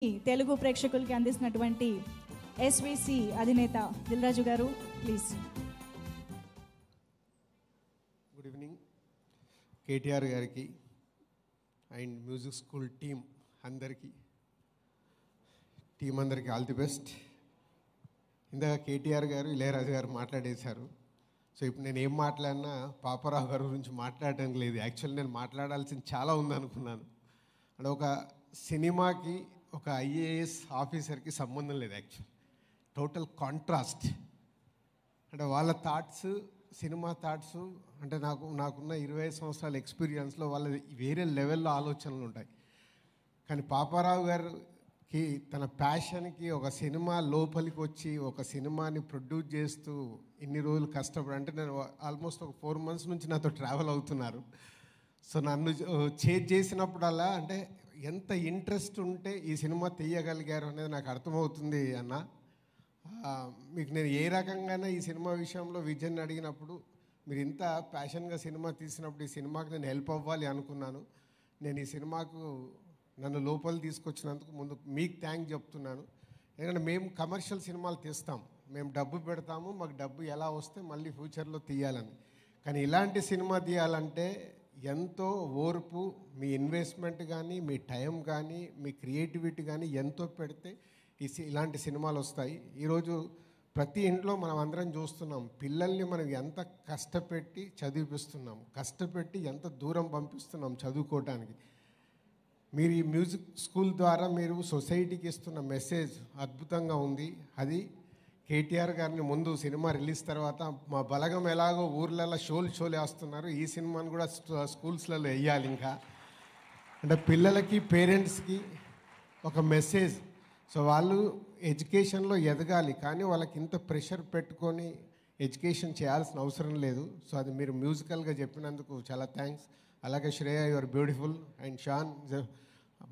తెలుగు ప్రేక్షకులకి అందిస్తున్నటువంటి ఎస్విసి అధినేత దిల్ రాజు గారు ప్లీజ్. గుడ్ ఈవినింగ్ కేటీఆర్ గారికి అండ్ మ్యూజిక్ స్కూల్ టీం అందరికీ ఆల్ ది బెస్ట్. ఇందాక కేటీఆర్ గారు ఇళయరాజు గారు మాట్లాడేశారు. సో ఇప్పుడు నేను ఏం మాట్లాడినా పాపారావు గారి గురించి మాట్లాడడం లేదు. యాక్చువల్లీ నేను మాట్లాడాల్సింది చాలా ఉందనుకున్నాను. అంటే ఒక సినిమాకి ఒక ఐఏఎస్ ఆఫీసర్కి సంబంధం లేదు. Actually total contrast. అంటే వాళ్ళ థాట్స్, సినిమా థాట్స్, అంటే నాకున్న 25 సంవత్సరాల ఎక్స్పీరియన్స్లో వాళ్ళ వేరే లెవెల్లో ఆలోచనలు ఉంటాయి. కానీ పాపారావు గారికి తన ప్యాషన్కి ఒక సినిమా లోపలికి వచ్చి ఒక సినిమాని ప్రొడ్యూస్ చేస్తూ ఇన్ని రోజులు కష్టపడి, అంటే నేను ఆల్మోస్ట్ ఒక 4 months నుంచి నాతో ట్రావెల్ అవుతున్నారు. సో నన్ను చేసినప్పుడల్లా అంటే ఎంత ఇంట్రెస్ట్ ఉంటే ఈ సినిమా తీయగలిగారు అనేది నాకు అర్థమవుతుంది అన్న. మీకు నేను ఏ రకంగానే ఈ సినిమా విషయంలో విజన్ అడిగినప్పుడు మీరు ఇంత ప్యాషన్గా సినిమా తీసినప్పుడు ఈ సినిమాకి నేను హెల్ప్ అవ్వాలి అనుకున్నాను. నేను ఈ సినిమాకు నన్ను లోపల తీసుకొచ్చినందుకు ముందు మీకు థ్యాంక్ చెప్తున్నాను. ఎందుకంటే మేము కమర్షియల్ సినిమాలు తీస్తాం, మేము డబ్బు పెడతాము, మాకు డబ్బు ఎలా వస్తే మళ్ళీ ఫ్యూచర్లో తీయాలని. కానీ ఇలాంటి సినిమా తీయాలంటే ఎంతో ఓర్పు, మీ ఇన్వెస్ట్మెంట్ కానీ, మీ టైం కానీ, మీ క్రియేటివిటీ కానీ ఎంతో పెడితే ఇలాంటి సినిమాలు వస్తాయి. ఈరోజు ప్రతి ఇంట్లో మనం అందరం చూస్తున్నాం, పిల్లల్ని మనం ఎంత కష్టపెట్టి చదివిపిస్తున్నాం, కష్టపెట్టి ఎంత దూరం పంపిస్తున్నాం చదువుకోవటానికి. మీరు ఈ మ్యూజిక్ స్కూల్ ద్వారా మీరు సొసైటీకి ఇస్తున్న మెసేజ్ అద్భుతంగా ఉంది. అది కేటీఆర్ గారిని ముందు సినిమా రిలీజ్ తర్వాత మా బలగం ఎలాగో ఊర్లలో షోలు వేస్తున్నారు, ఈ సినిమాని కూడా స్కూల్స్లలో వేయాలి. ఇంకా అంటే పిల్లలకి, పేరెంట్స్కి ఒక మెసేజ్. సో వాళ్ళు ఎడ్యుకేషన్లో ఎదగాలి, కానీ వాళ్ళకి ఇంత ప్రెషర్ పెట్టుకొని ఎడ్యుకేషన్ చేయాల్సిన అవసరం లేదు. సో అది మీరు మ్యూజికల్గా చెప్పినందుకు చాలా థ్యాంక్స్. అలాగే Shreya, you are beautiful and Shaan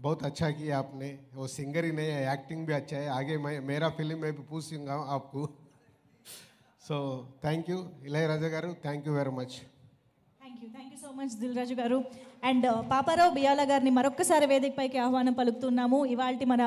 बहुत अच्छा किया आपने. वो सिंगर ही नहीं है, एक्टिंग भी अच्छा है. आगे मेरा फिल्म में भी पूछूंगा आपको. So thank you Ilaiyaraaja garu, thank you very much. Thank you so much Dil Raju garu. And Paparao Biyala గారిని మరొక్కసారి వేదికపైకి ఆహ్వానం పలుకుతున్నాము. ఇవాల్టి మన